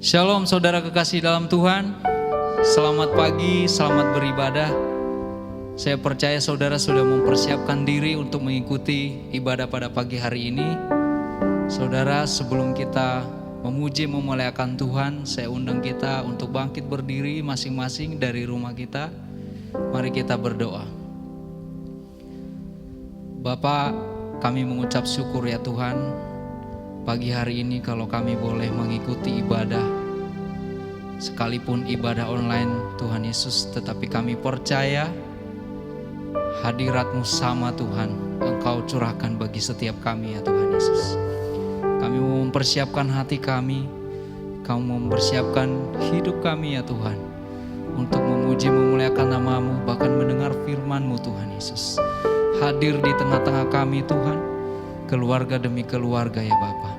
Shalom saudara kekasih dalam Tuhan. Selamat pagi, selamat beribadah. Saya percaya saudara sudah mempersiapkan diri untuk mengikuti ibadah pada pagi hari ini. Saudara, sebelum kita memuji memuliakan Tuhan, saya undang kita untuk bangkit berdiri masing-masing dari rumah kita. Mari kita berdoa. Bapa, kami mengucap syukur ya Tuhan, pagi hari ini kalau kami boleh mengikuti ibadah, sekalipun ibadah online Tuhan Yesus, tetapi kami percaya hadirat-Mu sama Tuhan, Engkau curahkan bagi setiap kami ya Tuhan Yesus. Kami mau mempersiapkan hati kami, Kau mempersiapkan hidup kami ya Tuhan, untuk memuji memuliakan nama-Mu, bahkan mendengar firman-Mu Tuhan Yesus. Hadir di tengah-tengah kami Tuhan, keluarga demi keluarga ya Bapa.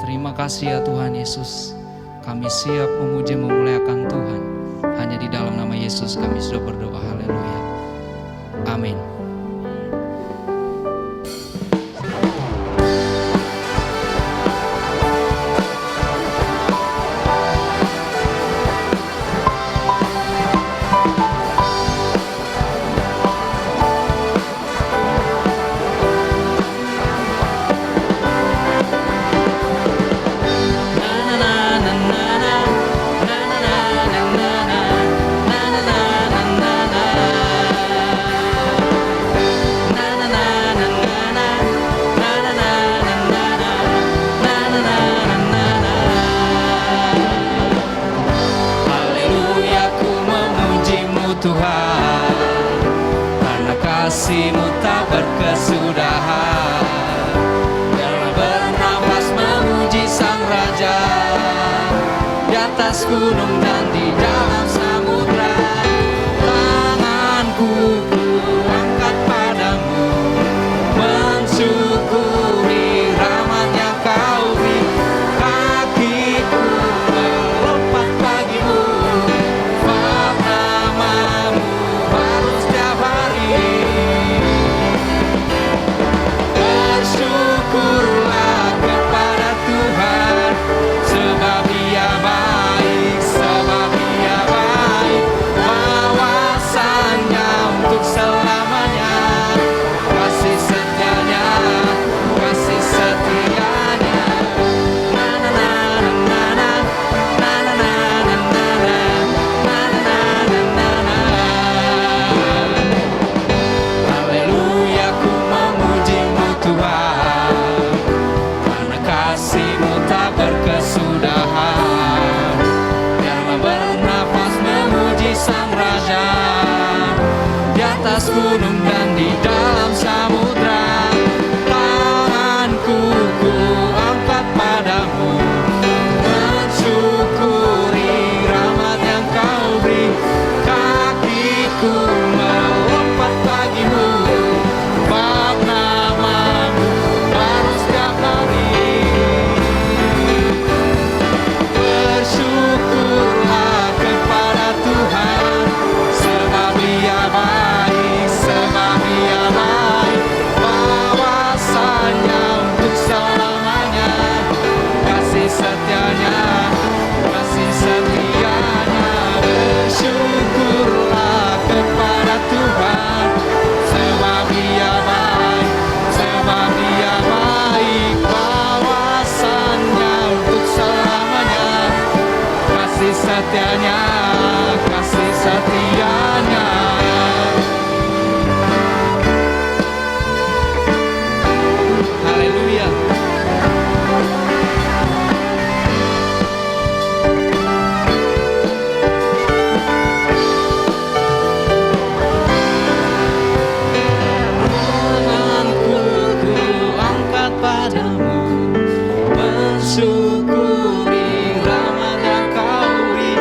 Terima kasih ya Tuhan Yesus. Kami siap memuji memuliakan Tuhan. Hanya di dalam nama Yesus kami sudah berdoa. Haleluya. Amin. Kasih-Mu tak berkesudahan, biarlah bernafas memuji Sang Raja, di atas gunung dan di dalam samudra. Tanganku ku angkat padamu, mensyukuri rahmat yang Kau beri. Kakiku melompat bagimu, sebab nama-Mu baru setiap hari. Bersyukurlah kepada Tuhan, sebab Dia baik, sebab Dia baik. Bawasannya untuk selamanya, kasih setianya, kasih setianya. Na na na na na, na na na na na, na na na na na. Haleluya, ku memuji-Mu Tuhan, karena kasih-Mu tak berkesudahan. Biarlah bernafas memuji Sang Raja, di atas gunung dan di dalam samudra. Tanganku ku angkat padamu, mensyukuri rahmat yang Kau beri. Kakiku melompat bagimu, bab nama-Mu baru setiap hari. Bersyukurlah kepada Tuhan, sebab Dia baik, sebab Dia baik. Bawasannya untuk selamanya, kasih setianya, kasih setianya. Bersyukurlah kepada Tuhan, sebab Dia baik, sebab Dia baik. Bawasannya untuk selamanya, kasih setianya, kasih setianya. Haleluya. Tanganku ku angkat padamu, mensyukuri rahmat yang Kau beri.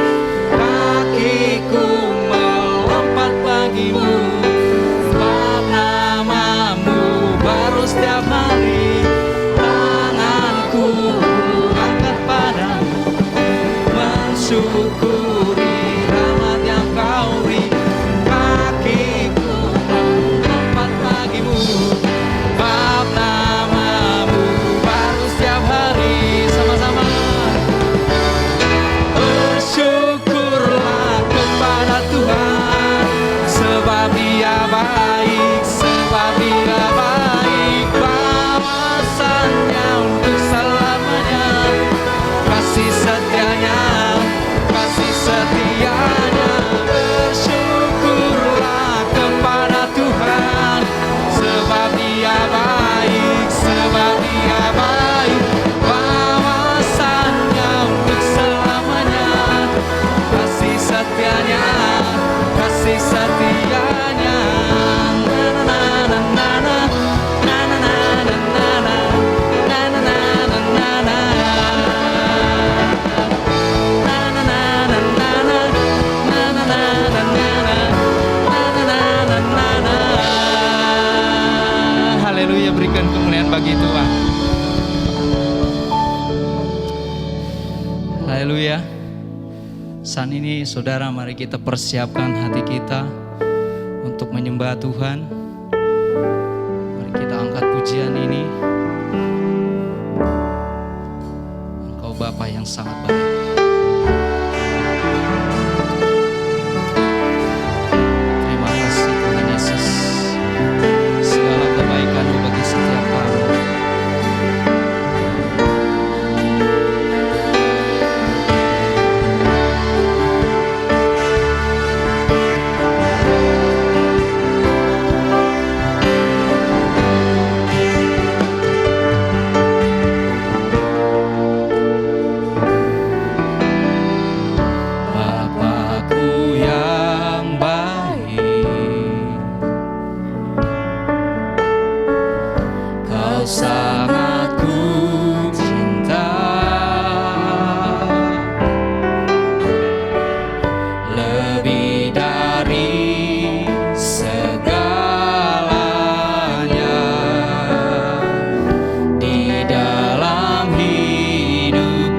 Haleluya. Saat ini saudara, mari kita persiapkan hati kita untuk menyembah Tuhan. Mari kita angkat pujian ini. Engkau Bapa yang sangat baik. Terima kasih Tuhan Yesus. Segala kebaikan-Mu bagi setiap kami.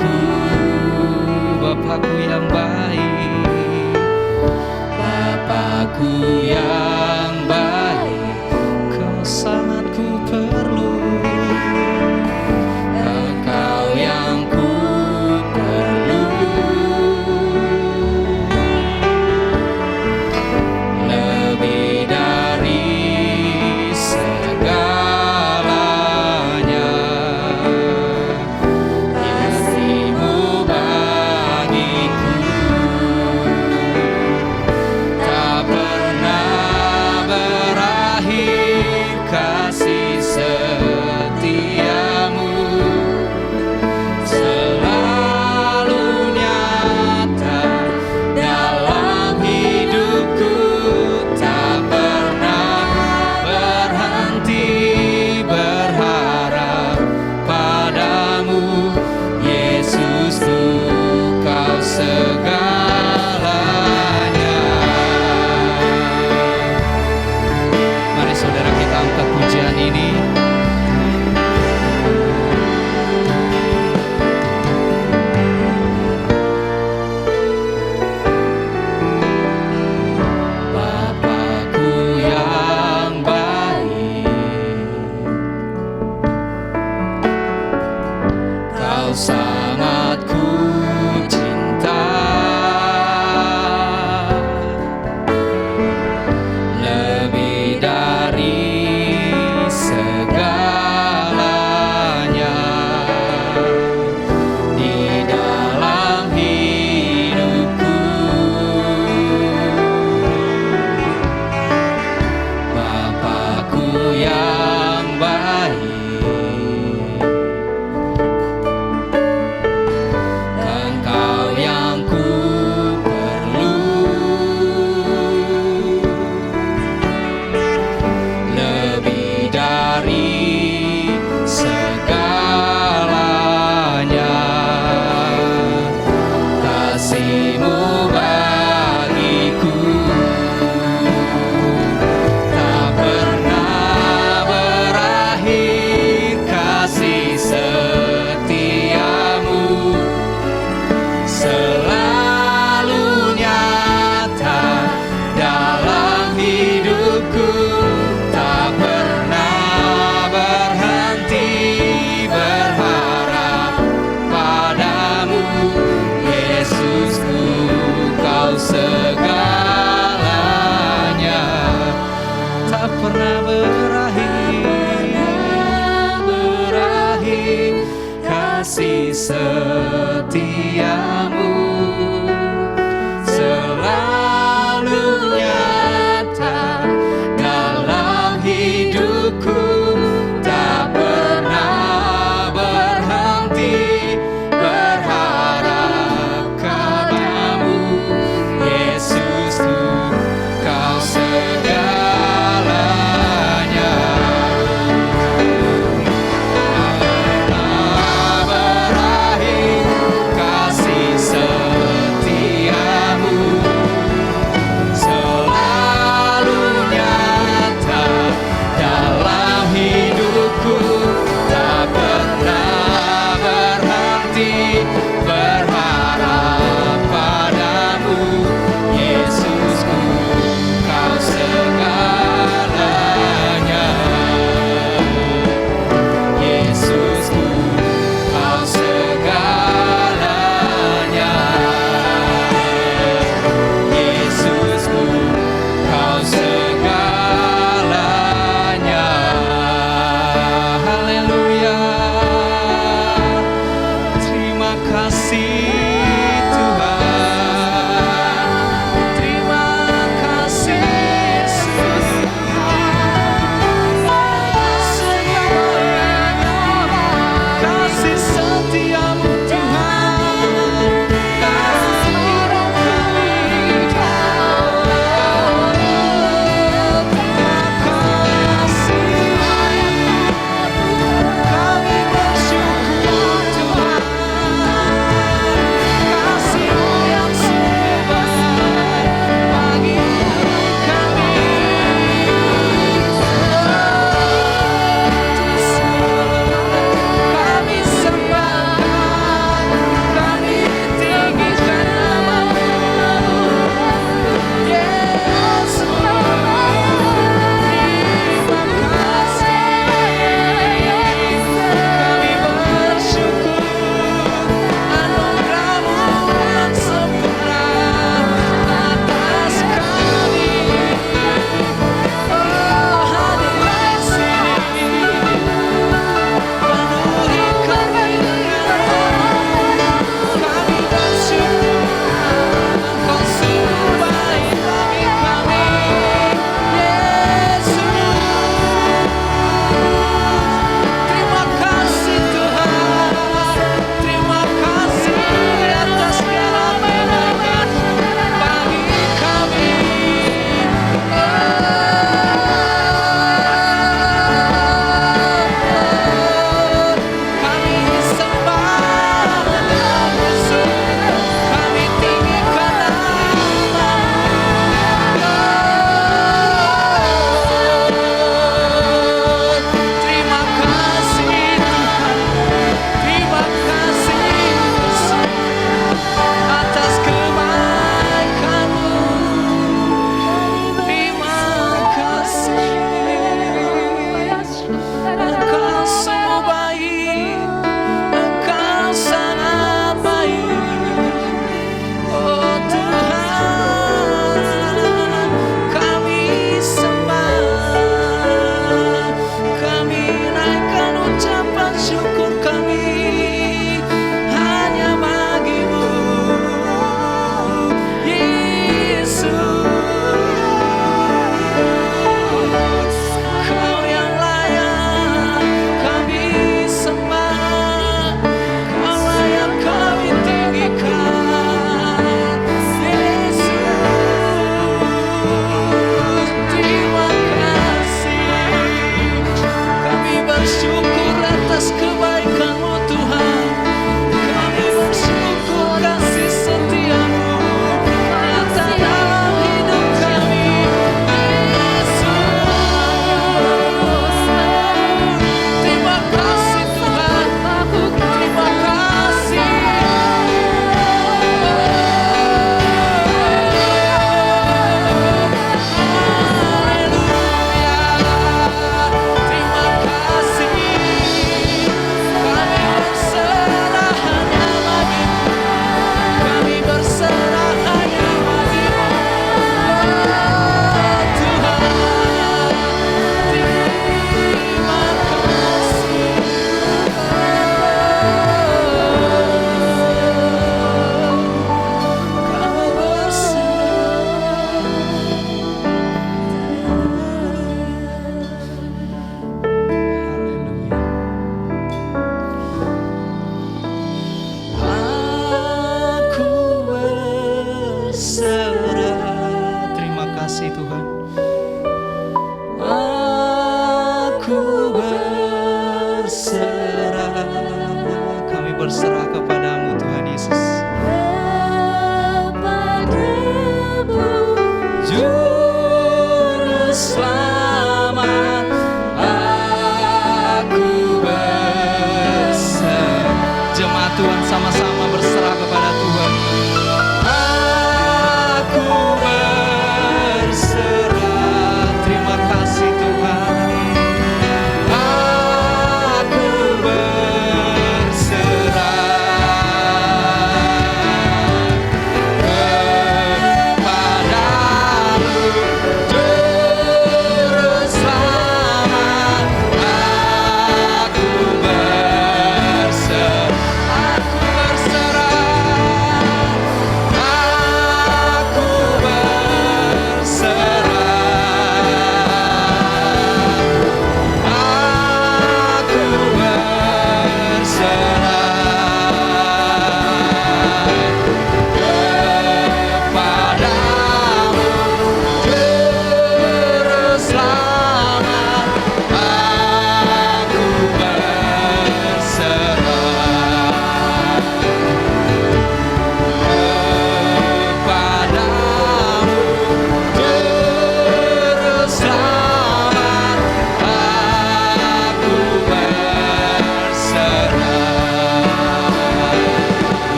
Setiamu selalu nyata dalam hidupku, tak pernah berhenti berharap padamu, Yesusku, Kau segalanya. Tak berakhir kasih Tuhan, terima kasih Yesus. Kasih setiamu Tuhan, dalam hidup kami. Terima kasih, kami bersyukur Tuhan.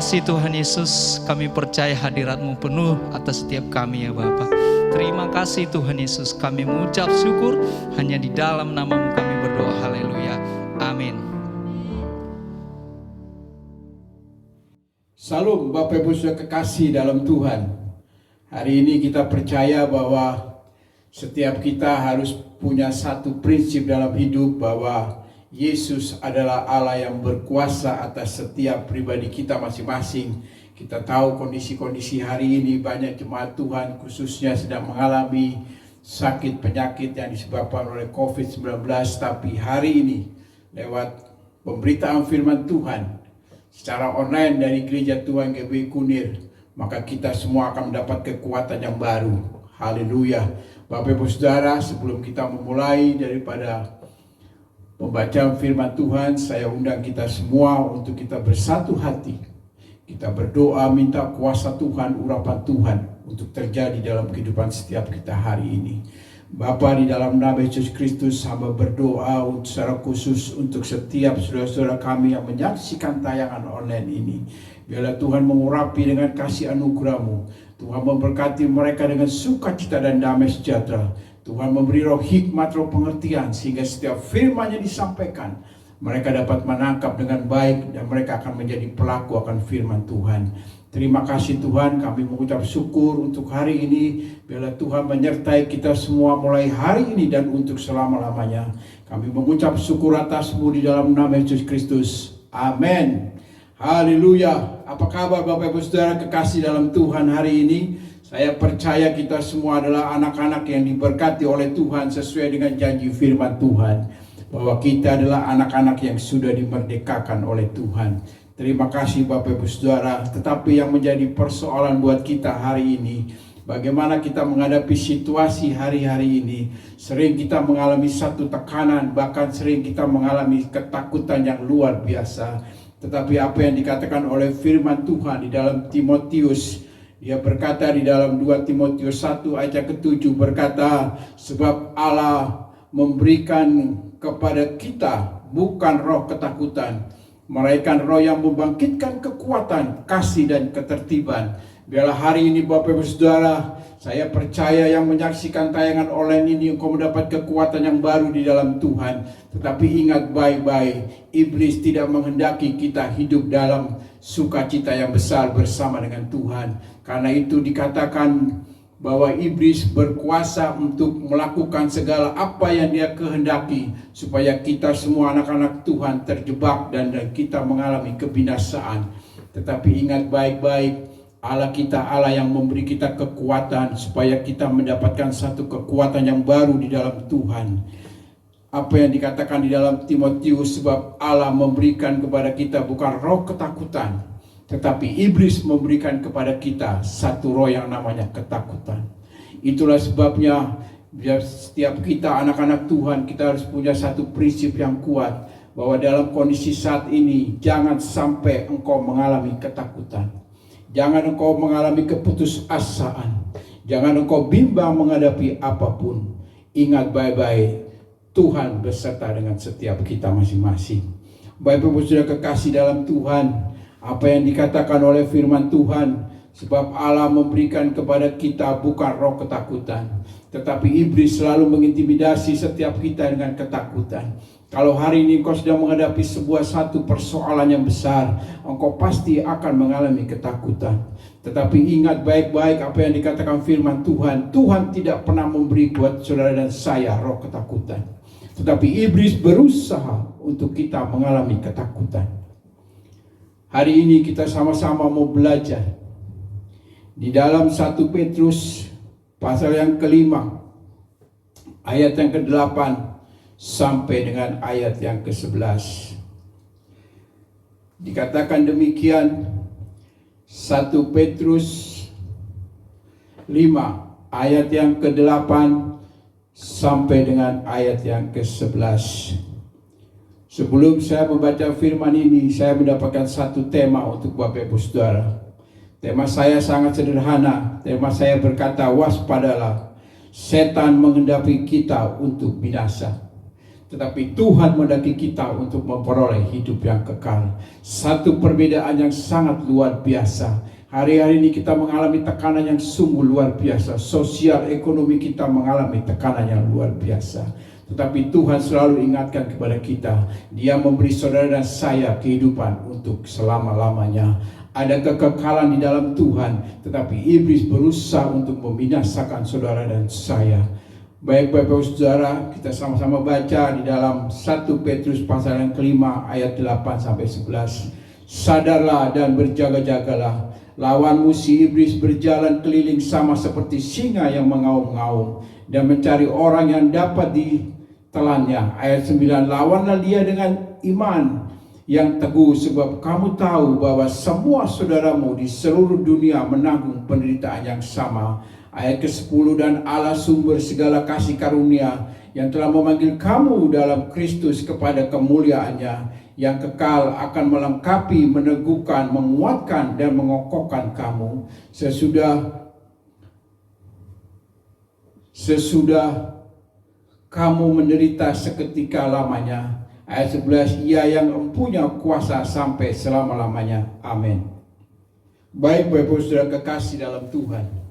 kasih Tuhan Yesus, kami percaya hadirat-Mu penuh atas setiap kami ya Bapa. Terima kasih Tuhan Yesus, kami mengucap syukur hanya di dalam nama-Mu kami berdoa. Haleluya. Amin. Salam Bapak Ibu Saudara kekasih dalam Tuhan. Hari ini kita percaya bahwa setiap kita harus punya satu prinsip dalam hidup, bahwa Yesus adalah Allah yang berkuasa atas setiap pribadi kita masing-masing. Kita tahu kondisi-kondisi hari ini banyak jemaat Tuhan khususnya sedang mengalami sakit penyakit yang disebabkan oleh COVID-19. Tapi hari ini lewat pemberitaan firman Tuhan secara online dari Gereja Tuhan GBI Kunir, maka kita semua akan mendapat kekuatan yang baru. Haleluya. Bapak Ibu Saudara, sebelum kita memulai daripada pembacaan firman Tuhan, saya undang kita semua untuk kita bersatu hati. Kita berdoa minta kuasa Tuhan, urapan Tuhan untuk terjadi dalam kehidupan setiap kita hari ini. Bapa, di dalam nama Yesus Kristus, hamba berdoa secara khusus untuk setiap saudara-saudara kami yang menyaksikan tayangan online ini. Biarlah Tuhan mengurapi dengan kasih anugerah-Mu. Tuhan memberkati mereka dengan sukacita dan damai sejahtera. Tuhan memberi roh hikmat, roh pengertian, sehingga setiap firman yang disampaikan mereka dapat menangkap dengan baik dan mereka akan menjadi pelaku akan firman Tuhan. Terima kasih Tuhan, kami mengucap syukur untuk hari ini. Biarlah Tuhan menyertai kita semua mulai hari ini dan untuk selama-lamanya. Kami mengucap syukur atas-Mu di dalam nama Yesus Kristus. Amin. Haleluya. Apa kabar Bapak Ibu Saudara kekasih dalam Tuhan hari ini? Saya percaya kita semua adalah anak-anak yang diberkati oleh Tuhan sesuai dengan janji firman Tuhan, bahwa kita adalah anak-anak yang sudah dimerdekakan oleh Tuhan. Terima kasih Bapak Ibu Saudara. Tetapi yang menjadi persoalan buat kita hari ini, bagaimana kita menghadapi situasi hari-hari ini. Sering kita mengalami satu tekanan, bahkan sering kita mengalami ketakutan yang luar biasa. Tetapi apa yang dikatakan oleh firman Tuhan di dalam Timotius, dia berkata di dalam 2 Timotius 1 ayat yang ke-7 berkata, sebab Allah memberikan kepada kita bukan roh ketakutan, melainkan roh yang membangkitkan kekuatan, kasih dan ketertiban. Biarlah hari ini Bapak Ibu Saudara, saya percaya yang menyaksikan tayangan online ini engkau mendapat kekuatan yang baru di dalam Tuhan. Tetapi ingat baik-baik, iblis tidak menghendaki kita hidup dalam sukacita yang besar bersama dengan Tuhan. Karena itu dikatakan bahwa iblis berkuasa untuk melakukan segala apa yang dia kehendaki, supaya kita semua anak-anak Tuhan terjebak dan kita mengalami kebinasaan. Tetapi ingat baik-baik, Allah kita Allah yang memberi kita kekuatan supaya kita mendapatkan satu kekuatan yang baru di dalam Tuhan. Apa yang dikatakan di dalam Timotius, sebab Allah memberikan kepada kita bukan roh ketakutan, tetapi iblis memberikan kepada kita satu roh yang namanya ketakutan. Itulah sebabnya setiap kita anak-anak Tuhan, kita harus punya satu prinsip yang kuat, bahwa dalam kondisi saat ini jangan sampai engkau mengalami ketakutan. Jangan engkau mengalami keputusasaan. Jangan engkau bimbang menghadapi apapun. Ingat baik-baik, Tuhan beserta dengan setiap kita masing-masing. Bapak Ibu Saudara kekasih dalam Tuhan, apa yang dikatakan oleh firman Tuhan, sebab Allah memberikan kepada kita bukan roh ketakutan, tetapi iblis selalu mengintimidasi setiap kita dengan ketakutan. Kalau hari ini engkau sedang menghadapi satu persoalan yang besar, engkau pasti akan mengalami ketakutan. Tetapi ingat baik-baik apa yang dikatakan firman Tuhan. Tuhan tidak pernah memberi buat saudara dan saya roh ketakutan, tetapi iblis berusaha untuk kita mengalami ketakutan. Hari ini kita sama-sama mau belajar di dalam 1 Petrus pasal yang ke-5 ayat yang ke-8 sampai dengan ayat yang ke-11. Dikatakan demikian, 1 Petrus 5 ayat yang ke-8 sampai dengan ayat yang ke-11. Sebelum saya membaca firman ini, saya mendapatkan satu tema untuk Bapak Ibu Saudara. Tema saya sangat sederhana. Tema saya berkata, waspadalah, setan menghendaki kita untuk binasa, tetapi Tuhan mendaki kita untuk memperoleh hidup yang kekal. Satu perbedaan yang sangat luar biasa. Hari-hari ini kita mengalami tekanan yang sungguh luar biasa. Sosial ekonomi kita mengalami tekanan yang luar biasa. Tetapi Tuhan selalu ingatkan kepada kita, Dia memberi saudara dan saya kehidupan untuk selama-lamanya. Ada kekekalan di dalam Tuhan, tetapi iblis berusaha untuk membinasakan saudara dan saya. Baik Bapak Ibu Saudara, kita sama-sama baca di dalam 1 Petrus pasal yang kelima ayat 8 sampai 11. Sadarlah dan berjaga-jagalah. Lawanmu si iblis berjalan keliling sama seperti singa yang mengaum-ngaum dan mencari orang yang dapat ditelannya. Ayat 9, lawanlah dia dengan iman yang teguh, sebab kamu tahu bahwa semua saudaramu di seluruh dunia menanggung penderitaan yang sama. Ayat ke-10, dan Allah sumber segala kasih karunia yang telah memanggil kamu dalam Kristus kepada kemuliaannya yang kekal akan melengkapi, meneguhkan, menguatkan dan mengokohkan kamu sesudah kamu menderita seketika lamanya. Ayat 11, Ia yang mempunyai kuasa sampai selama-lamanya. Amin. Baik Bapak Ibu Saudara kekasih dalam Tuhan,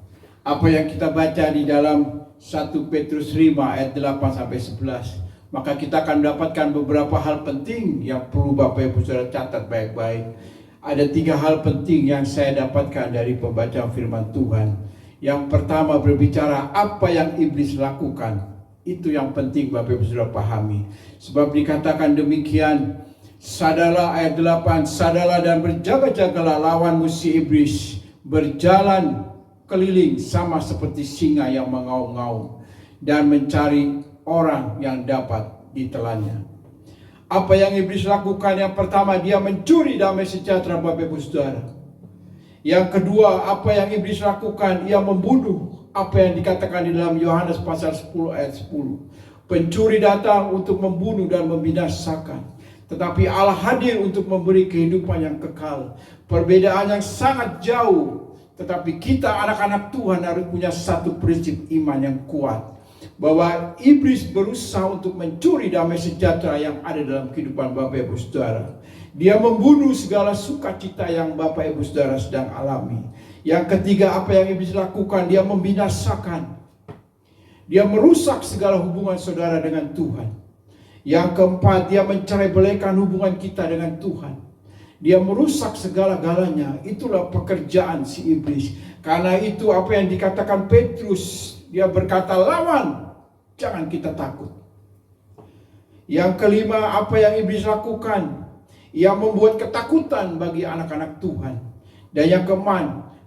apa yang kita baca di dalam 1 Petrus 5 ayat 8 sampai 11, maka kita akan mendapatkan beberapa hal penting yang perlu Bapak Ibu Saudara catat baik-baik. Ada 3 hal penting yang saya dapatkan dari pembacaan firman Tuhan. Yang pertama berbicara apa yang iblis lakukan. Itu yang penting Bapak Ibu Saudara pahami. Sebab dikatakan demikian, sadarlah ayat 8, sadarlah dan berjaga-jagalah, lawanmu si iblis berjalan keliling sama seperti singa yang mengaum-ngaum dan mencari orang yang dapat ditelannya. Apa yang iblis lakukan? Yang pertama, dia mencuri damai sejahtera Bapak Ibu Saudara. Yang kedua, apa yang iblis lakukan? Ia membunuh. Apa yang dikatakan di dalam Yohanes pasal 10 ayat 10. Pencuri datang untuk membunuh dan membinasakan, tetapi Allah hadir untuk memberi kehidupan yang kekal. Perbedaan yang sangat jauh, tetapi kita anak-anak Tuhan harus punya satu prinsip iman yang kuat, bahwa iblis berusaha untuk mencuri damai sejahtera yang ada dalam kehidupan Bapak Ibu Saudara. Dia membunuh segala sukacita yang Bapak Ibu Saudara sedang alami. Yang ketiga, apa yang iblis lakukan? Dia membinasakan. Dia merusak segala hubungan saudara dengan Tuhan. Yang keempat, dia mencerai-belaikan hubungan kita dengan Tuhan. Dia merusak segala-galanya. Itulah pekerjaan si iblis. Karena itu apa yang dikatakan Petrus, dia berkata, lawan, jangan kita takut. Yang kelima, apa yang iblis lakukan? Ia membuat ketakutan bagi anak-anak Tuhan. Dan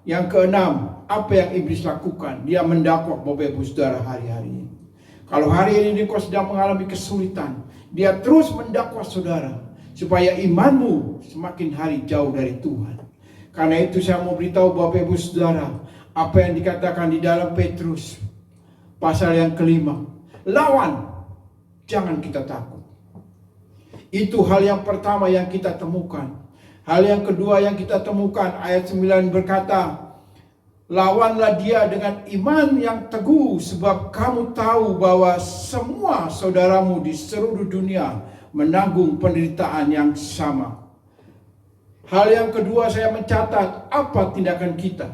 yang keenam, apa yang iblis lakukan? Dia mendakwa Bapak Ibu Saudara hari-hari ini. Kalau hari ini kau sedang mengalami kesulitan, dia terus mendakwa saudara supaya imanmu semakin hari jauh dari Tuhan. Karena itu saya mau beritahu Bapak Ibu Saudara, apa yang dikatakan di dalam Petrus pasal yang kelima, lawan, jangan kita takut. Itu hal yang pertama yang kita temukan. Hal yang kedua yang kita temukan, ayat 9 berkata, lawanlah dia dengan iman yang teguh, sebab kamu tahu bahwa semua saudaramu di seluruh dunia menanggung penderitaan yang sama. Hal yang kedua saya mencatat, apa tindakan kita?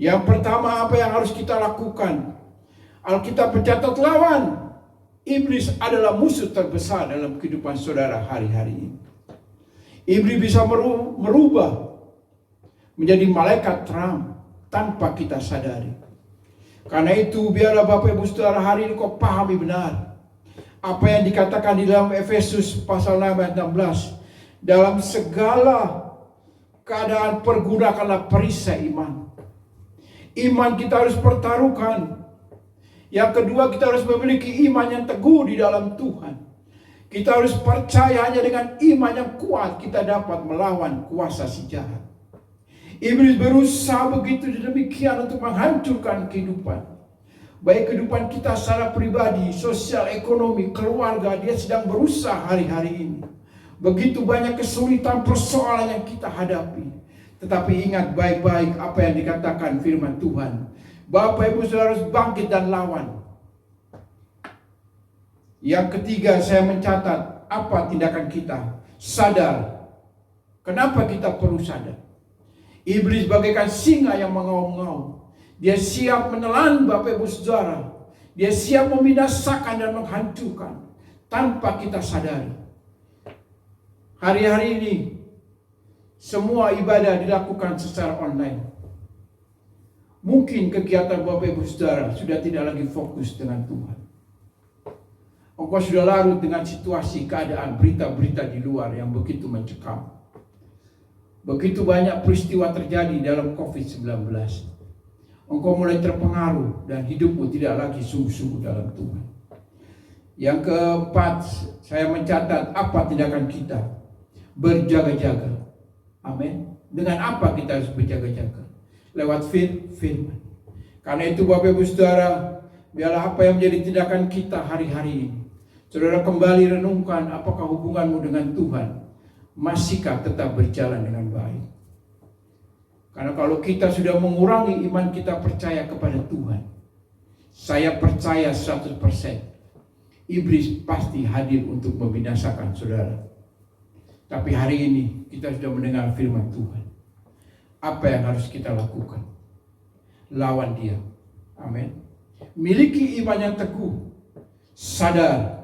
Yang pertama, apa yang harus kita lakukan? Alkitab mencatat lawan. Iblis adalah musuh terbesar dalam kehidupan saudara hari-hari ini. Iblis bisa merubah menjadi malaikat terang tanpa kita sadari. Karena itu biarlah Bapak Ibu Saudara hari ini kau pahami benar apa yang dikatakan di dalam Efesus pasal 6 ayat 16. Dalam segala keadaan pergunakanlah perisai iman. Iman kita harus pertaruhkan. Yang kedua, kita harus memiliki iman yang teguh di dalam Tuhan. Kita harus percaya hanya dengan iman yang kuat kita dapat melawan kuasa si jahat. Iblis berusaha begitu demikian untuk menghancurkan kehidupan. Baik kehidupan kita secara pribadi, sosial, ekonomi, keluarga, dia sedang berusaha hari-hari ini. Begitu banyak kesulitan, persoalan yang kita hadapi. Tetapi ingat baik-baik apa yang dikatakan firman Tuhan. Bapak Ibu Saudara harus bangkit dan lawan. Yang ketiga, saya mencatat apa tindakan kita. Sadar. Kenapa kita perlu sadar? Iblis bagaikan singa yang mengaum-ngaum. Dia siap menelan Bapak Ibu Saudara. Dia siap membinasakan dan menghancurkan tanpa kita sadari. Hari-hari ini semua ibadah dilakukan secara online. Mungkin kegiatan Bapak Ibu Saudara sudah tidak lagi fokus dengan Tuhan. Engkau sudah larut dengan situasi, keadaan, berita-berita di luar yang begitu mencekam. Begitu banyak peristiwa terjadi dalam COVID-19. Engkau mulai terpengaruh dan hidupmu tidak lagi sungguh-sungguh dalam Tuhan. Yang keempat, saya mencatat apa tindakan kita. Berjaga-jaga. Amin. Dengan apa kita harus berjaga-jaga? Lewat firman. Karena itu Bapak Ibu Saudara, biarlah apa yang menjadi tindakan kita hari-hari ini. Saudara kembali renungkan apakah hubunganmu dengan Tuhan masihkah tetap berjalan dengan baik. Karena kalau kita sudah mengurangi iman kita percaya kepada Tuhan, saya percaya 100%, iblis pasti hadir untuk membinasakan saudara. Tapi hari ini kita sudah mendengar firman Tuhan. Apa yang harus kita lakukan? Lawan dia. Amin. Miliki iman yang teguh. Sadar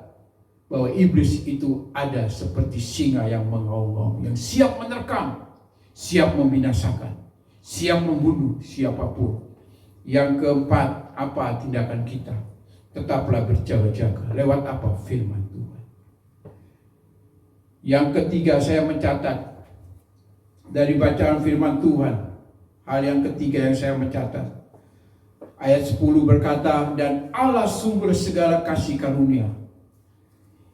bahwa iblis itu ada seperti singa yang mengaum-ngaum, yang siap menerkam, siap membinasakan, siap membunuh siapapun. Yang keempat, apa tindakan kita? Tetaplah berjaga-jaga. Lewat apa? Firman Tuhan. Yang ketiga, saya mencatat dari bacaan firman Tuhan. Hal yang ketiga yang saya mencatat, ayat 10 berkata, dan Allah sumber segala kasih karunia,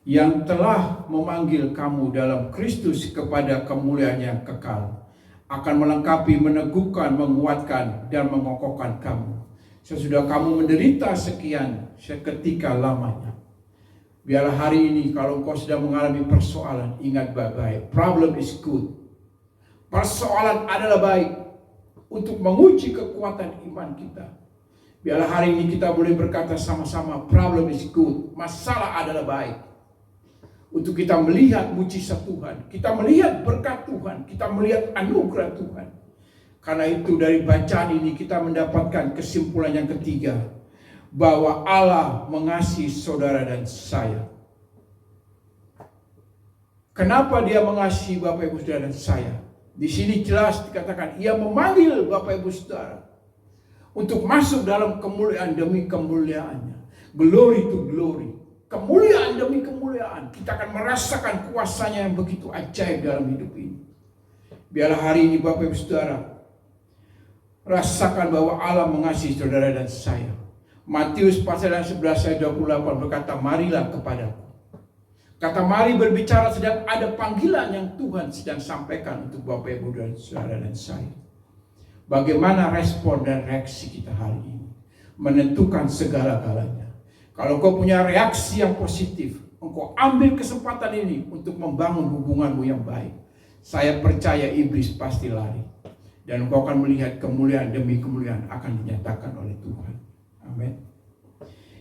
yang telah memanggil kamu dalam Kristus kepada kemuliaan yang kekal, akan melengkapi, meneguhkan, menguatkan, dan mengokohkan kamu. Sesudah kamu menderita seketika lamanya. Biarlah hari ini kalau engkau sedang mengalami persoalan, ingat baik-baik, problem is good. Persoalan adalah baik untuk menguji kekuatan iman kita. Biarlah hari ini kita boleh berkata sama-sama, problem is good, masalah adalah baik. Untuk kita melihat mujizat Tuhan, kita melihat berkat Tuhan, kita melihat anugerah Tuhan. Karena itu dari bacaan ini kita mendapatkan kesimpulan yang ketiga, bahwa Allah mengasihi saudara dan saya. Kenapa dia mengasihi Bapak Ibu Saudara dan saya? Di sini jelas dikatakan, ia memanggil Bapak Ibu Saudara untuk masuk dalam kemuliaan demi kemuliaannya. Glory to glory. Kemuliaan demi kemuliaan. Kita akan merasakan kuasanya yang begitu ajaib dalam hidup ini. Biarlah hari ini Bapak Ibu Saudara rasakan bahwa Allah mengasihi saudara dan saya. Matius pasal 11 ayat 28 berkata, marilah kepadaku. Kata mari berbicara sedang ada panggilan yang Tuhan sedang sampaikan untuk Bapak Ibu dan saudara dan saya. Bagaimana respon dan reaksi kita hari ini menentukan segala-galanya. Kalau kau punya reaksi yang positif, engkau ambil kesempatan ini untuk membangun hubunganmu yang baik. Saya percaya iblis pasti lari. Dan engkau akan melihat kemuliaan demi kemuliaan akan dinyatakan oleh Tuhan. Amin.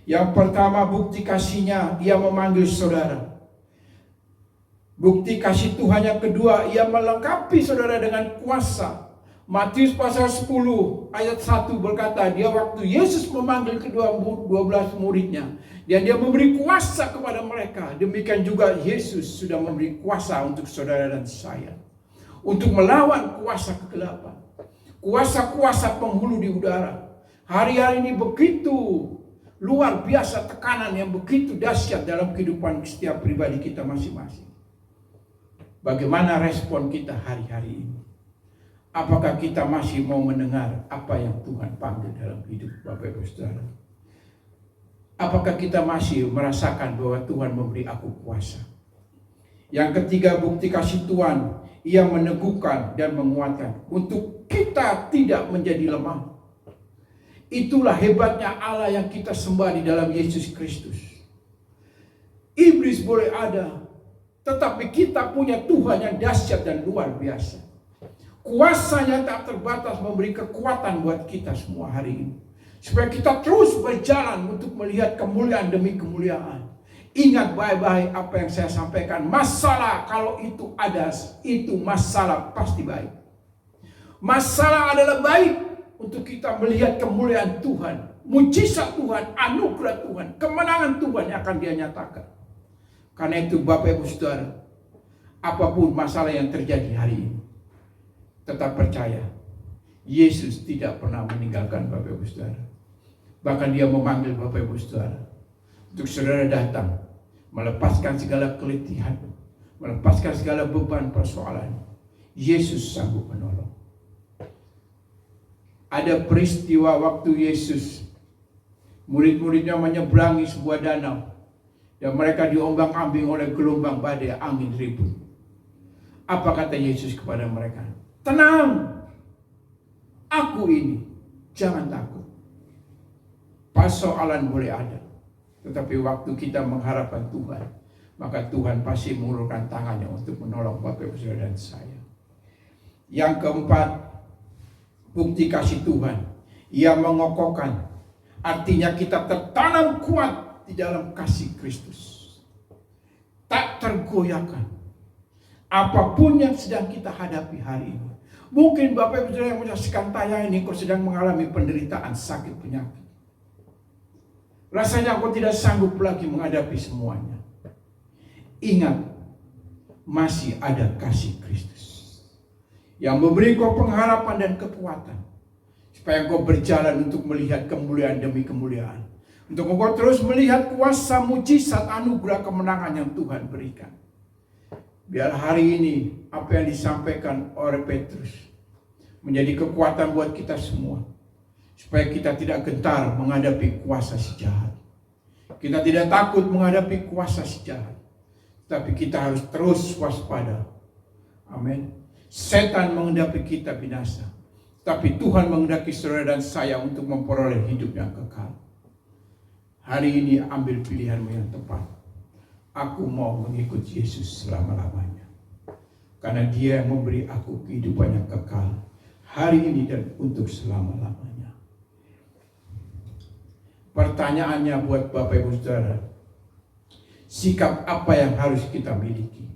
Yang pertama, bukti kasihnya, ia memanggil saudara. Bukti kasih Tuhan yang kedua, ia melengkapi saudara dengan kuasa. Matius pasal 10 ayat 1 berkata, dia waktu Yesus memanggil kedua 12 muridnya, dan dia memberi kuasa kepada mereka. Demikian juga Yesus sudah memberi kuasa untuk saudara dan saya, untuk melawan kuasa kegelapan, kuasa-kuasa penghulu di udara. Hari-hari ini begitu luar biasa tekanan yang begitu dahsyat dalam kehidupan setiap pribadi kita masing-masing. Bagaimana respon kita hari-hari ini? Apakah kita masih mau mendengar apa yang Tuhan panggil dalam hidup Bapak Ibu Saudara? Apakah kita masih merasakan bahwa Tuhan memberi aku kuasa? Yang ketiga, bukti kasih Tuhan, ia meneguhkan dan menguatkan untuk kita tidak menjadi lemah. Itulah hebatnya Allah yang kita sembah di dalam Yesus Kristus. Iblis boleh ada, tetapi kita punya Tuhan yang dahsyat dan luar biasa. Kuasanya tak terbatas memberi kekuatan buat kita semua hari ini. Supaya kita terus berjalan untuk melihat kemuliaan demi kemuliaan. Ingat baik-baik apa yang saya sampaikan. Masalah kalau itu ada, itu masalah pasti baik. Masalah adalah baik untuk kita melihat kemuliaan Tuhan, mujizat Tuhan, anugerah Tuhan, kemenangan Tuhan yang akan Dia nyatakan. Karena itu Bapak Ibu Saudara, apapun masalah yang terjadi hari ini, tetap percaya Yesus tidak pernah meninggalkan Bapak Ibu Saudara. Bahkan Dia memanggil Bapak Ibu Saudara untuk saudara datang, melepaskan segala keletihan, melepaskan segala beban persoalan. Yesus sanggup menolong. Ada peristiwa waktu Yesus, murid-muridnya menyeberangi sebuah danau, dan mereka diombang-ambing oleh gelombang badai angin ribut. Apa kata Yesus kepada mereka? Tenang, aku ini, jangan takut. Persoalan boleh ada, tetapi waktu kita mengharapkan Tuhan, maka Tuhan pasti mengulurkan tangannya untuk menolong Bapak Ibu Saudara dan saya. Yang keempat, bukti kasih Tuhan. Ia mengokohkan. Artinya kita tertanam kuat di dalam kasih Kristus. Tak tergoyahkan. Apapun yang sedang kita hadapi hari ini. Mungkin Bapak Ibu Saudara yang menyaksikan tayangan ini, kau sedang mengalami penderitaan, sakit, penyakit. Rasanya kau tidak sanggup lagi menghadapi semuanya. Ingat, masih ada kasih Kristus yang memberi kau pengharapan dan kekuatan, supaya kau berjalan untuk melihat kemuliaan demi kemuliaan, untuk kau terus melihat kuasa, mujizat, anugerah, kemenangan yang Tuhan berikan. Biar hari ini apa yang disampaikan oleh Petrus menjadi kekuatan buat kita semua, supaya kita tidak gentar menghadapi kuasa si jahat. Kita tidak takut menghadapi kuasa si jahat, tapi kita harus terus waspada. Amin. Setan menghendaki kita binasa, tapi Tuhan menghendaki saudara dan saya untuk memperoleh hidup yang kekal. Hari ini ambil pilihanmu yang tepat. Aku mau mengikut Yesus selama-lamanya, karena Dia yang memberi aku kehidupan yang kekal hari ini dan untuk selama-lamanya. Pertanyaannya buat Bapak Ibu Saudara, sikap apa yang harus kita miliki?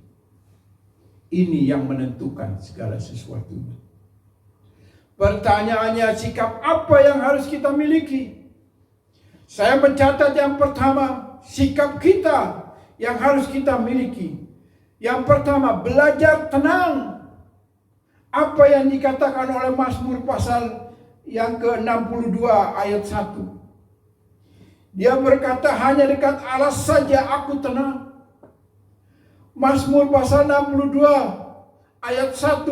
Ini yang menentukan segala sesuatunya. Pertanyaannya, sikap apa yang harus kita miliki? Saya mencatat yang pertama, sikap kita yang harus kita miliki. Yang pertama, belajar tenang. Apa yang dikatakan oleh Mazmur pasal yang ke-62 ayat 1. Dia berkata, hanya dekat Allah saja aku tenang. Mazmur pasal 62 ayat 1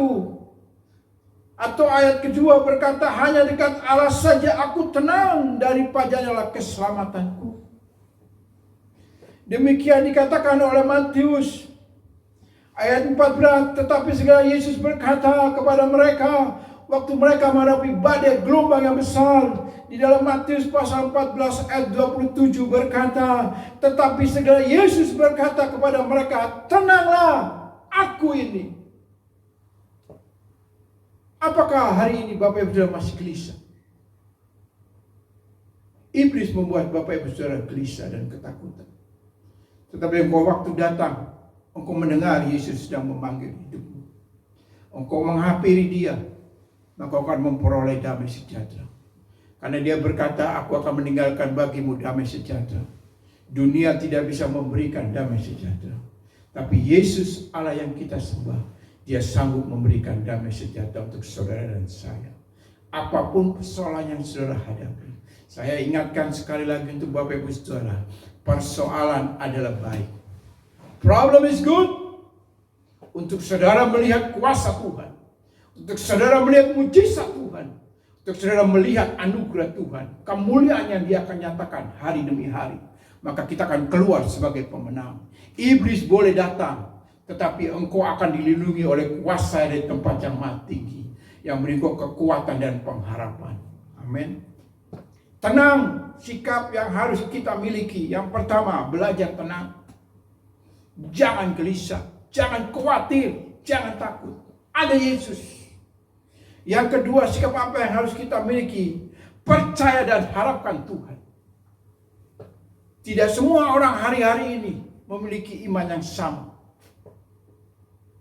atau ayat kedua berkata, hanya dekat Allah saja aku tenang, daripadanya lah keselamatanku. Demikian dikatakan oleh Matius ayat 14, tetapi segala Yesus berkata kepada mereka waktu mereka menghadapi badai gelombang yang besar. Di dalam Matius pasal 14 ayat 27 berkata, tetapi segala Yesus berkata kepada mereka, tenanglah, aku ini. Apakah hari ini Bapak Ibu Saudara masih gelisah? Iblis membuat Bapak Ibu Saudara gelisah dan ketakutan. Tetapi engkau waktu datang, engkau mendengar Yesus sedang memanggil hidupmu, engkau menghampiri Dia, maka kau akan memperoleh damai sejahtera. Karena Dia berkata, aku akan meninggalkan bagimu damai sejahtera. Dunia tidak bisa memberikan damai sejahtera, tapi Yesus Allah yang kita sembah, Dia sanggup memberikan damai sejahtera untuk saudara dan saya. Apapun persoalan yang saudara hadapi, saya ingatkan sekali lagi untuk Bapak Ibu Saudara, persoalan adalah baik. Problem is good. Untuk saudara melihat kuasa Tuhan, untuk saudara melihat mujizat Tuhan, untuk saudara melihat anugerah Tuhan, kemuliaan yang Dia akan nyatakan hari demi hari, maka kita akan keluar sebagai pemenang. Iblis boleh datang, tetapi engkau akan dilindungi oleh kuasa dari tempat yang maha tinggi, yang beri engkau kekuatan dan pengharapan. Amin. Tenang, sikap yang harus kita miliki. Yang pertama, belajar tenang. Jangan gelisah, jangan khawatir, jangan takut. Ada Yesus. Yang kedua, sikap apa yang harus kita miliki? Percaya dan harapkan Tuhan. Tidak semua orang hari-hari ini memiliki iman yang sama.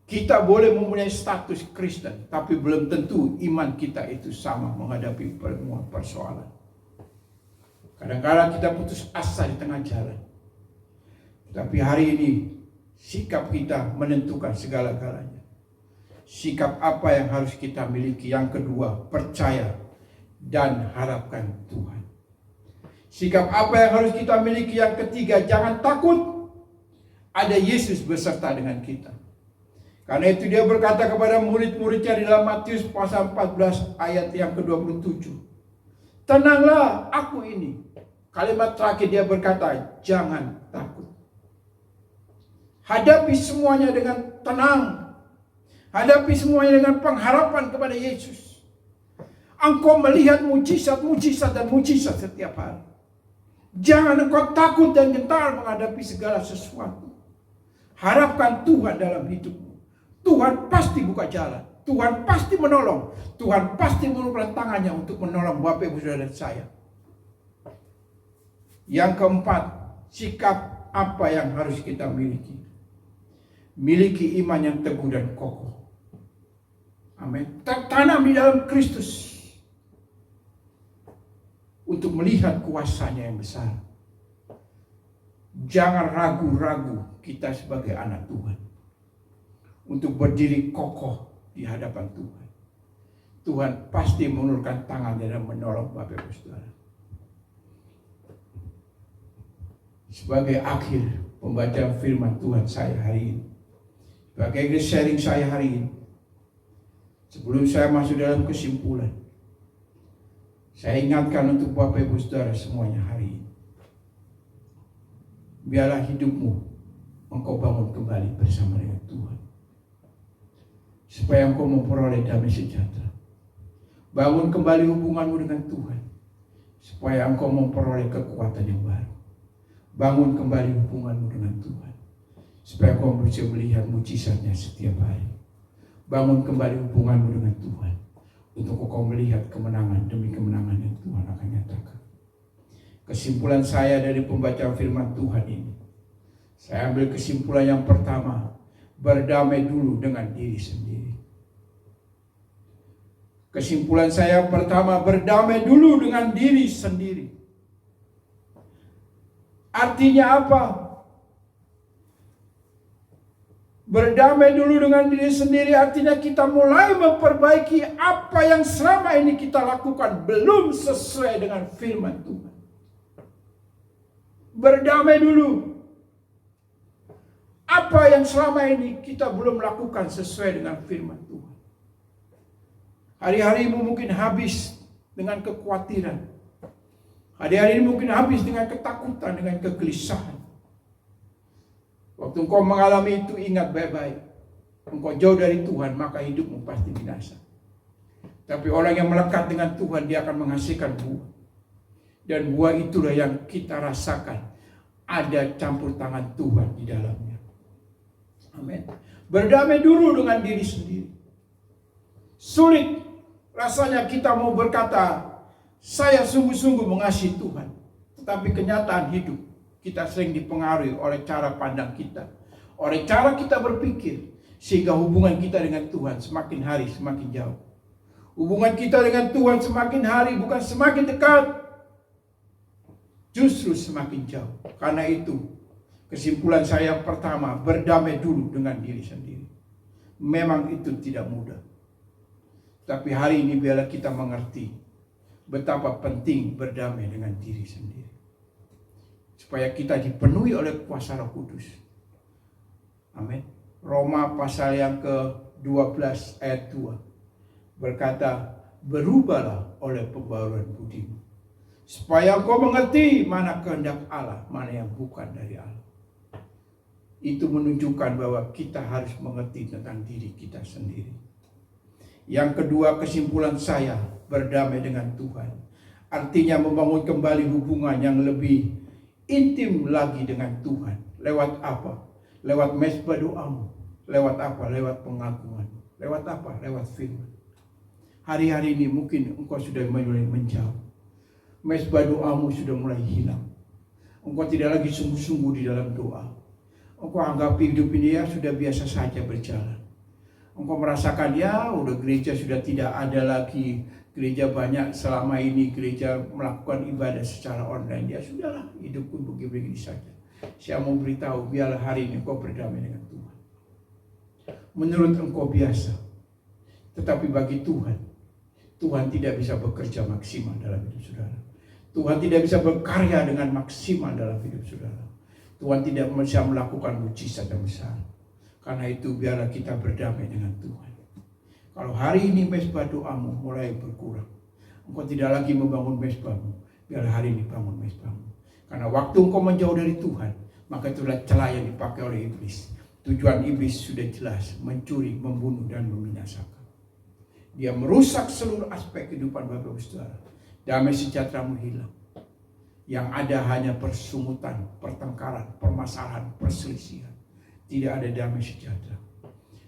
Kita boleh mempunyai status Kristen, tapi belum tentu iman kita itu sama menghadapi semua persoalan. Kadang-kadang kita putus asa di tengah jalan. Tapi hari ini sikap kita menentukan segala-galanya. Sikap apa yang harus kita miliki? Yang kedua, percaya dan harapkan Tuhan. Sikap apa yang harus kita miliki? Yang ketiga, jangan takut. Ada Yesus beserta dengan kita. Karena itu dia berkata kepada murid-muridnya di dalam Matius pasal 14 ayat yang ke-27. Tenanglah, aku ini. Kalimat terakhir dia berkata, jangan takut. Hadapi semuanya dengan tenang. Hadapi semuanya dengan pengharapan kepada Yesus. Engkau melihat mujizat-mujizat dan mujizat setiap hari. Jangan engkau takut dan gentar menghadapi segala sesuatu. Harapkan Tuhan dalam hidupmu. Tuhan pasti buka jalan. Tuhan pasti menolong. Tuhan pasti mengulurkan tangannya untuk menolong Bapak, Ibu, Saudara dan saya. Yang keempat, sikap apa yang harus kita miliki? Miliki iman yang teguh dan kokoh. Amin. Tertanam di dalam Kristus untuk melihat kuasanya yang besar. Jangan ragu-ragu kita sebagai anak Tuhan untuk berdiri kokoh di hadapan Tuhan. Tuhan pasti mengulurkan tangannya dan menolong Bapak Ibu Saudara. Sebagai akhir pembacaan firman Tuhan saya hari ini, sebagai sharing saya hari ini, sebelum saya masuk dalam kesimpulan, saya ingatkan untuk Bapak Ibu Saudara semuanya hari ini. Biarlah hidupmu engkau bangun kembali bersama dengan Tuhan. Supaya engkau memperoleh damai sejahtera. Bangun kembali hubunganmu dengan Tuhan. Supaya engkau memperoleh kekuatan yang baru. Bangun kembali hubunganmu dengan Tuhan. Supaya engkau bisa melihat mujizatnya setiap hari. Bangun kembali hubunganmu dengan Tuhan. Untuk engkau melihat kemenangan demi kemenangan yang Tuhan akan nyatakan. Kesimpulan saya dari pembacaan firman Tuhan ini. Saya ambil kesimpulan yang pertama. Berdamai dulu dengan diri sendiri. Kesimpulan saya pertama, berdamai dulu dengan diri sendiri. Artinya apa? Berdamai dulu dengan diri sendiri artinya kita mulai memperbaiki apa yang selama ini kita lakukan belum sesuai dengan firman Tuhan. Berdamai dulu. Apa yang selama ini kita belum lakukan sesuai dengan firman Tuhan. Hari-harimu mungkin habis dengan kekhawatiran. Hari-hari ini mungkin habis dengan ketakutan, dengan kegelisahan. Waktu engkau mengalami itu, ingat baik-baik. Engkau jauh dari Tuhan, maka hidupmu pasti binasa. Tapi orang yang melekat dengan Tuhan, dia akan menghasilkan buah. Dan buah itulah yang kita rasakan. Ada campur tangan Tuhan di dalamnya. Amin. Berdamai dulu dengan diri sendiri. Sulit rasanya kita mau berkata, saya sungguh-sungguh mengasihi Tuhan. Tetapi kenyataan hidup, kita sering dipengaruhi oleh cara pandang kita. Oleh cara kita berpikir. Sehingga hubungan kita dengan Tuhan semakin hari semakin jauh. Hubungan kita dengan Tuhan semakin hari bukan semakin dekat. Justru semakin jauh. Karena itu, kesimpulan saya yang pertama, berdamai dulu dengan diri sendiri. Memang itu tidak mudah. Tapi hari ini biarlah kita mengerti betapa penting berdamai dengan diri sendiri. Supaya kita dipenuhi oleh kuasa Roh Kudus. Amin. Roma pasal yang ke-12 ayat 2 berkata, berubahlah oleh pembaruan budimu. Supaya engkau mengerti mana kehendak Allah, mana yang bukan dari Allah. Itu menunjukkan bahwa kita harus mengerti tentang diri kita sendiri. Yang kedua, kesimpulan saya, berdamai dengan Tuhan. Artinya membangun kembali hubungan yang lebih intim lagi dengan Tuhan. Lewat apa? Lewat mezbah doamu. Lewat apa? Lewat pengakuan. Lewat apa? Lewat firman. Hari-hari ini mungkin engkau sudah mulai menjauh. Mezbah doamu sudah mulai hilang. Engkau tidak lagi sungguh-sungguh di dalam doa. Engkau anggap hidup ini ya sudah biasa saja berjalan. Engkau merasakan ya udah gereja sudah tidak ada lagi. Gereja banyak selama ini gereja melakukan ibadah secara online. Ya sudahlah, hidupku begini saja. Saya mau beritahu, biarlah hari ini engkau berdamai dengan Tuhan. Menurut engkau biasa. Tetapi bagi Tuhan, Tuhan tidak bisa bekerja maksimal dalam hidup saudara. Tuhan tidak bisa berkarya dengan maksimal dalam hidup saudara. Tuhan tidak bisa melakukan mujizat yang besar. Karena itu biarlah kita berdamai dengan Tuhan. Kalau hari ini mezbah doamu mulai berkurang, engkau tidak lagi membangun mezbahmu, biarlah hari ini bangun mezbahmu. Karena waktu engkau menjauh dari Tuhan, maka itulah celah yang dipakai oleh iblis. Tujuan iblis sudah jelas, mencuri, membunuh, dan membinasakan. Dia merusak seluruh aspek kehidupan Bapak Ibu Saudara. Damai sejahteramu hilang. Yang ada hanya persungutan, pertengkaran, permasalahan, perselisihan. Tidak ada damai sejahtera.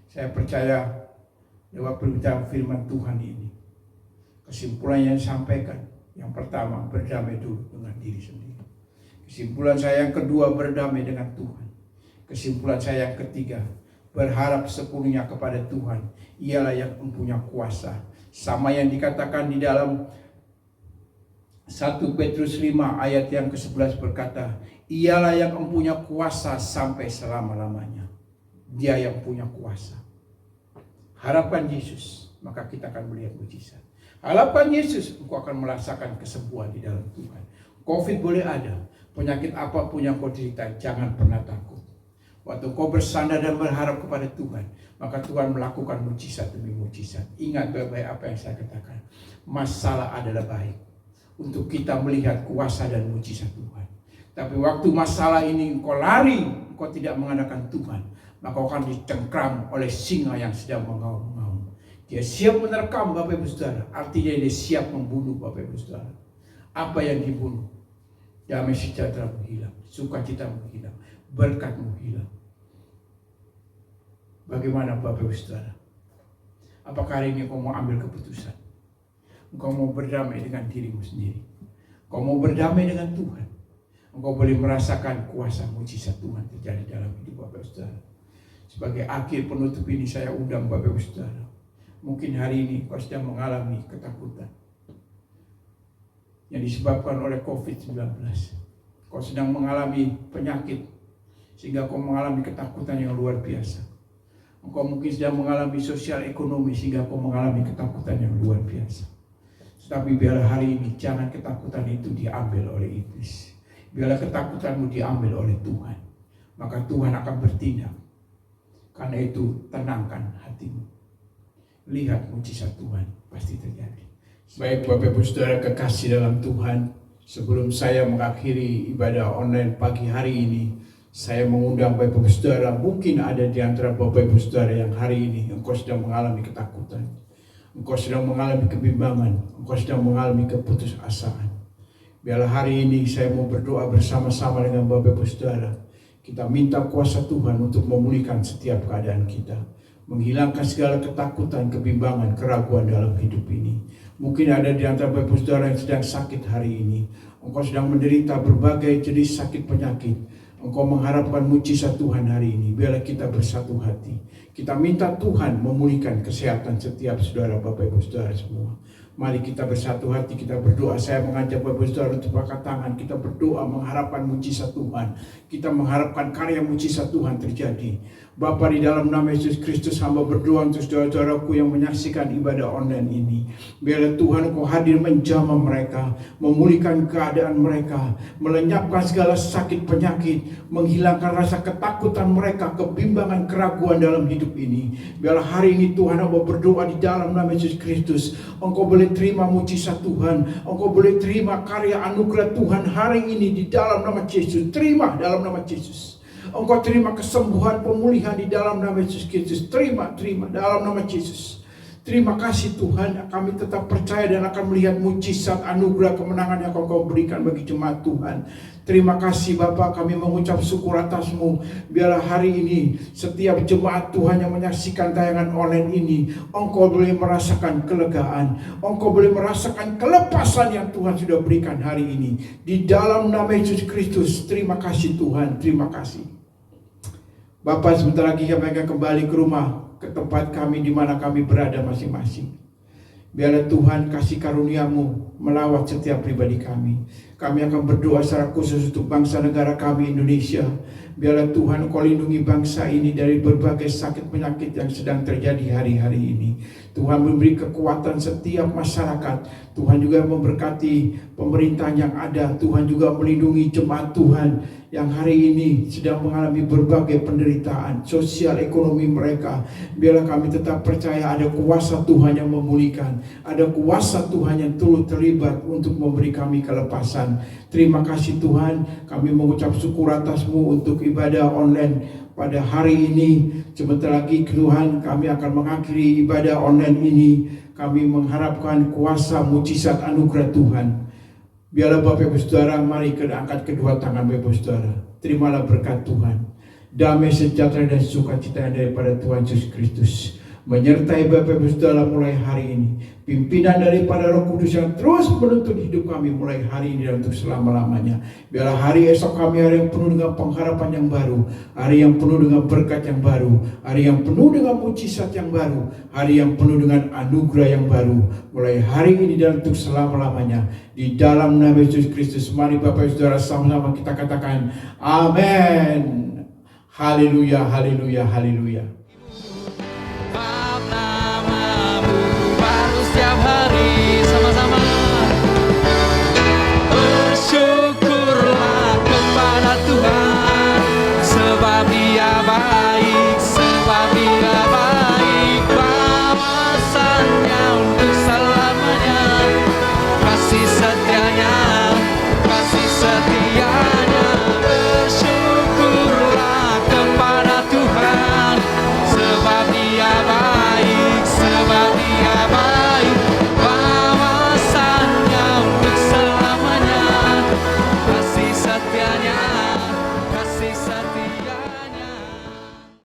Saya percaya lewat perbicaraan firman Tuhan ini, kesimpulan yang disampaikan, yang pertama berdamai dulu dengan diri sendiri. Kesimpulan saya yang kedua berdamai dengan Tuhan. Kesimpulan saya yang ketiga berharap sepenuhnya kepada Tuhan. Ialah yang mempunyai kuasa. Sama yang dikatakan di dalam 1 Petrus 5 ayat yang ke-11 berkata, ialah yang mempunyai kuasa sampai selama-lamanya. Dia yang punya kuasa. Harapkan Yesus, maka kita akan melihat mujizat. Harapkan Yesus, engkau akan merasakan kesembuhan di dalam Tuhan. Covid boleh ada, penyakit apapun yang kau derita, jangan pernah takut. Waktu kau bersandar dan berharap kepada Tuhan, maka Tuhan melakukan mujizat demi mujizat. Ingat baik-baik apa yang saya katakan. Masalah adalah baik untuk kita melihat kuasa dan mujizat Tuhan. Tapi waktu masalah ini engkau lari, engkau tidak mengandalkan Tuhan, maka kau akan dicengkram oleh singa yang sedang mengaum-ngaum. Dia siap menerkam Bapak Ibu Saudara, artinya dia siap membunuh Bapak Ibu Saudara. Apa yang dibunuh? Damai sejahteramu hilang, sukacitamu hilang, berkatmu hilang. Bagaimana Bapak Ibu Saudara? Apakah hari ini kau mau ambil keputusan? Engkau mau berdamai dengan dirimu sendiri. Engkau mau berdamai dengan Tuhan. Engkau boleh merasakan kuasa mujizat Tuhan terjadi dalam hidup Bapak Ibu Saudara. Sebagai akhir penutup ini saya undang Bapak Ibu Saudara. Mungkin hari ini kau sedang mengalami ketakutan yang disebabkan oleh COVID-19. Kau sedang mengalami penyakit sehingga kau mengalami ketakutan yang luar biasa. Engkau mungkin sedang mengalami sosial ekonomi sehingga kau mengalami ketakutan yang luar biasa. Tetapi biarlah hari ini jangan ketakutan itu diambil oleh iblis. Biarlah ketakutanmu diambil oleh Tuhan. Maka Tuhan akan bertindak. Karena itu tenangkan hatimu. Lihat mujizat Tuhan pasti terjadi. Baik Bapak Ibu Saudara kekasih dalam Tuhan, sebelum saya mengakhiri ibadah online pagi hari ini, saya mengundang Bapak Ibu Saudara, mungkin ada di antara Bapak Ibu Saudara yang hari ini engkau sedang mengalami ketakutan, engkau sedang mengalami kebimbangan, engkau sedang mengalami keputusasaan. Biarlah hari ini saya mau berdoa bersama-sama dengan Bapak Ibu Saudara. Kita minta kuasa Tuhan untuk memulihkan setiap keadaan kita, menghilangkan segala ketakutan, kebimbangan, keraguan dalam hidup ini. Mungkin ada di antara Bapak Ibu Saudara yang sedang sakit hari ini. Engkau sedang menderita berbagai jenis sakit penyakit. Engkau mengharapkan mujizat Tuhan hari ini. Biarlah kita bersatu hati. Kita minta Tuhan memulihkan kesehatan setiap saudara Bapak Ibu Saudara semua. Mari kita bersatu hati, kita berdoa. Saya mengajak Bapak Ibu Saudara untuk angkat tangan. Kita berdoa mengharapkan mujizat Tuhan. Kita mengharapkan karya mujizat Tuhan terjadi. Bapa, di dalam nama Yesus Kristus, hamba berdoa untuk saudara-saudaraku yang menyaksikan ibadah online ini. Biarlah Tuhan Engkau hadir menjamah mereka, memulihkan keadaan mereka, melenyapkan segala sakit penyakit, menghilangkan rasa ketakutan mereka, kebimbangan, keraguan dalam hidup ini. Biarlah hari ini Tuhan hamba berdoa di dalam nama Yesus Kristus, Engkau boleh terima mujizat Tuhan, Engkau boleh terima karya anugerah Tuhan hari ini di dalam nama Yesus. Terima dalam nama Yesus. Engkau terima kesembuhan, pemulihan di dalam nama Yesus Kristus. Terima dalam nama Yesus. Terima kasih Tuhan, kami tetap percaya dan akan melihat mujizat anugerah kemenangan yang Engkau berikan bagi jemaat Tuhan. Terima kasih Bapak, kami mengucap syukur atas-Mu. Biarlah hari ini setiap jemaat Tuhan yang menyaksikan tayangan online ini, Engkau boleh merasakan kelegaan, Engkau boleh merasakan kelepasan yang Tuhan sudah berikan hari ini. Di dalam nama Yesus Kristus, terima kasih Tuhan, terima kasih. Bapak, sebentar lagi kami akan kembali ke rumah, ke tempat kami di mana kami berada masing-masing. Biarlah Tuhan kasih karunia-Mu melawat setiap pribadi kami. Kami akan berdoa secara khusus untuk bangsa negara kami Indonesia. Biarlah Tuhan Engkau lindungi bangsa ini dari berbagai sakit penyakit yang sedang terjadi hari-hari ini. Tuhan memberi kekuatan setiap masyarakat. Tuhan juga memberkati pemerintahan yang ada. Tuhan juga melindungi jemaat Tuhan yang hari ini sedang mengalami berbagai penderitaan sosial ekonomi mereka. Biarlah kami tetap percaya ada kuasa Tuhan yang memulihkan, ada kuasa Tuhan yang turut terlibat untuk memberi kami kelepasan. Terima kasih Tuhan, kami mengucap syukur atas-Mu untuk ibadah online pada hari ini. Sebentar lagi Tuhan kami akan mengakhiri ibadah online ini. Kami mengharapkan kuasa mujizat anugerah Tuhan. Biarlah Bapak Ibu Saudara, mari kita angkat kedua tangan Bapak Ibu Saudara. Terimalah berkat Tuhan. Damai sejahtera dan sukacita yang daripada Tuhan Yesus Kristus menyertai Bapak Ibu Saudara mulai hari ini. Pimpinan daripada Roh Kudus yang terus menuntun hidup kami mulai hari ini dan untuk selama-lamanya. Biarlah hari esok kami hari yang penuh dengan pengharapan yang baru, hari yang penuh dengan berkat yang baru, hari yang penuh dengan mujizat yang baru, hari yang penuh dengan anugerah yang baru mulai hari ini dan untuk selama-lamanya. Di dalam nama Yesus Kristus, mari Bapak Ibu Saudara sama-sama kita katakan amin. Haleluya, haleluya, haleluya.